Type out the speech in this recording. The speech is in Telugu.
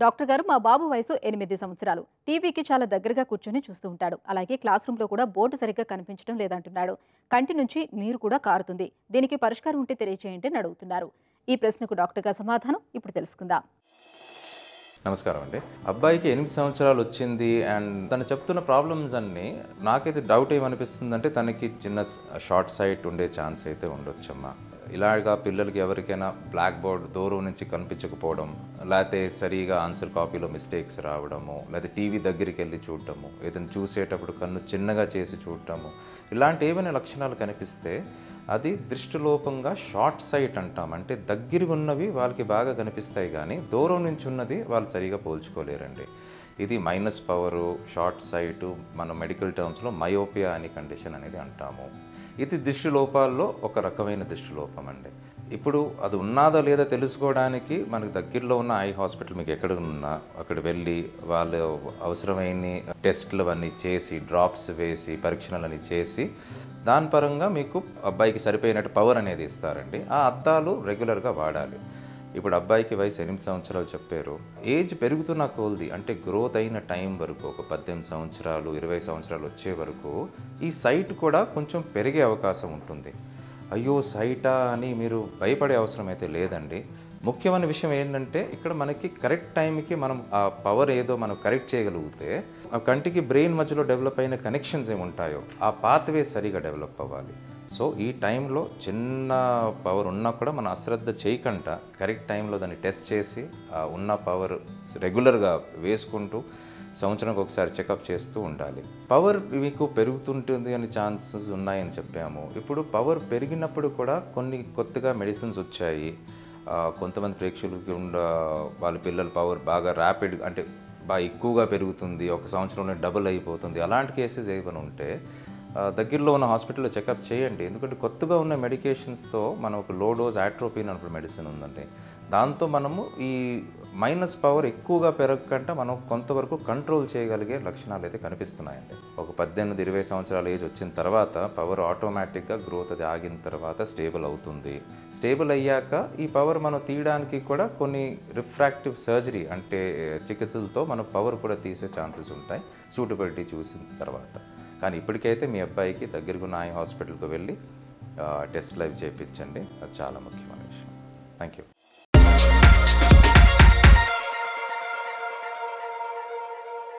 డాక్టర్ గారు మా బాబు వయసు 8 సంవత్సరాలు. టీవీకి చాలా దగ్గరగా కూర్చొని చూస్తూ ఉంటాడు. అలాగే క్లాస్ రూమ్‌లో కూడా బోర్డు సరిగ్గా కనిపించడం లేదంటున్నాడు. కంటి నుంచి నీరు కూడా కారుతుంది. దీనికి పరిష్కారం ఉంటే తెలియచేయండి అని అడుగుతున్నారు. ఈ ప్రశ్నకు డాక్టర్ గారి సమాధానం ఇప్పుడు తెలుసుకుందాం. నమస్కారం అండి. అబ్బాయికి 8 సంవత్సరాలు వచ్చింది అండ్ తను చెప్తున్న ప్రాబ్లమ్స్ అన్నీ నాకైతే డౌట్ ఏమనిపిస్తుందంటే తనకి చిన్న షార్ట్ సైట్ ఉండే ఛాన్స్ అయితే ఉండొచ్చమ్మా. ఇలాగా పిల్లలకి ఎవరికైనా బ్లాక్ బోర్డ్ దూరం నుంచి కనిపించకపోవడం, లేకపోతే సరిగా ఆన్సర్ కాపీలో మిస్టేక్స్ రావడము, లేకపోతే టీవీ దగ్గరికి వెళ్ళి చూడటము, ఏదైనా చూసేటప్పుడు కన్ను చిన్నగా చేసి చూడటము, ఇలాంటి ఏమైనా లక్షణాలు కనిపిస్తే అది దృష్టిలోపంగా షార్ట్ సైట్ అంటాం. అంటే దగ్గర ఉన్నవి వాళ్ళకి బాగా కనిపిస్తాయి కానీ దూరం నుంచి ఉన్నది వాళ్ళు సరిగా పోల్చుకోలేరండి. ఇది మైనస్ పవరు, షార్ట్ సైటు, మన మెడికల్ టర్మ్స్లో మయోపియా అనే కండిషన్ అనేది అంటాము. ఇది దృష్టి లోపాల్లో ఒక రకమైన దృష్టి లోపం అండి. ఇప్పుడు అది ఉన్నాదో లేదో తెలుసుకోవడానికి మనకు దగ్గరలో ఉన్న ఐ హాస్పిటల్ మీకు ఎక్కడ ఉన్నా అక్కడ వెళ్ళి వాళ్ళు అవసరమైన టెస్టులు అవన్నీ చేసి, డ్రాప్స్ వేసి, పరీక్షలన్నీ చేసి దాని పరంగా మీకు అబ్బాయికి సరిపోయినట్టు పవర్ అనేది ఇస్తారండి. ఆ అద్దాలు రెగ్యులర్గా వాడాలి. ఇప్పుడు అబ్బాయికి వయసు 8 సంవత్సరాలు చెప్పారు. ఏజ్ పెరుగుతున్న కొలది అంటే గ్రోత్ అయిన టైం వరకు ఒక 18 సంవత్సరాలు 20 సంవత్సరాలు వచ్చే వరకు ఈ సైట్ కూడా కొంచెం పెరిగే అవకాశం ఉంటుంది. అయ్యో సైటా అని మీరు భయపడే అవసరం అయితే లేదండి. ముఖ్యమైన విషయం ఏంటంటే ఇక్కడ మనకి కరెక్ట్ టైంకి మనం ఆ పవర్ ఏదో మనం కరెక్ట్ చేయగలిగితే ఆ కంటికి బ్రెయిన్ మధ్యలో డెవలప్ అయిన కనెక్షన్స్ ఏమి ఉంటాయో ఆ పాత్వే సరిగా డెవలప్ అవ్వాలి. సో ఈ టైంలో చిన్న పవర్ ఉన్నా కూడా మనం అశ్రద్ధ చేయకుండా కరెక్ట్ టైంలో దాన్ని టెస్ట్ చేసి ఉన్న పవర్ రెగ్యులర్గా వేసుకుంటూ సంవత్సరానికి ఒకసారి చెకప్ చేస్తూ ఉండాలి. పవర్ మీకు పెరుగుతుంటుంది అని ఛాన్సెస్ ఉన్నాయని చెప్పాము. ఇప్పుడు పవర్ పెరిగినప్పుడు కూడా కొన్ని కొత్తగా మెడిసిన్స్ వచ్చాయి. కొంతమంది ప్రేక్షకులకి వాళ్ళ పిల్లల పవర్ బాగా ర్యాపిడ్ అంటే బాగా ఎక్కువగా పెరుగుతుంది, ఒక సంవత్సరంలో డబుల్ అయిపోతుంది. అలాంటి కేసెస్ ఏమైనా ఉంటే దగ్గరలో ఉన్న హాస్పిటల్లో చెకప్ చేయండి. ఎందుకంటే కొత్తగా ఉన్న మెడికేషన్స్తో మనం ఒక లో డోస్ ఆట్రోపిన్ అనే మెడిసిన్ ఉందండి. దాంతో మనము ఈ మైనస్ పవర్ ఎక్కువగా పెరగకుండా మనం కొంతవరకు కంట్రోల్ చేయగలిగే లక్షణాలు అయితే కనిపిస్తున్నాయండి. ఒక 18-20 సంవత్సరాల ఏజ్ వచ్చిన తర్వాత పవర్ ఆటోమేటిక్గా గ్రోత్ అది ఆగిన తర్వాత స్టేబుల్ అవుతుంది. స్టేబుల్ అయ్యాక ఈ పవర్ మనం తీయడానికి కూడా కొన్ని రిఫ్రాక్టివ్ సర్జరీ అంటే చికిత్సలతో మనం పవర్ కూడా తీసే ఛాన్సెస్ ఉంటాయి సూటబిలిటీ చూసిన తర్వాత. కానీ ఇప్పటికైతే మీ అబ్బాయికి దగ్గరగా ఉన్న ఐ హాస్పిటల్కి వెళ్ళి టెస్ట్లు అవి చేయించండి. అది చాలా ముఖ్యమైన విషయం. Thank you.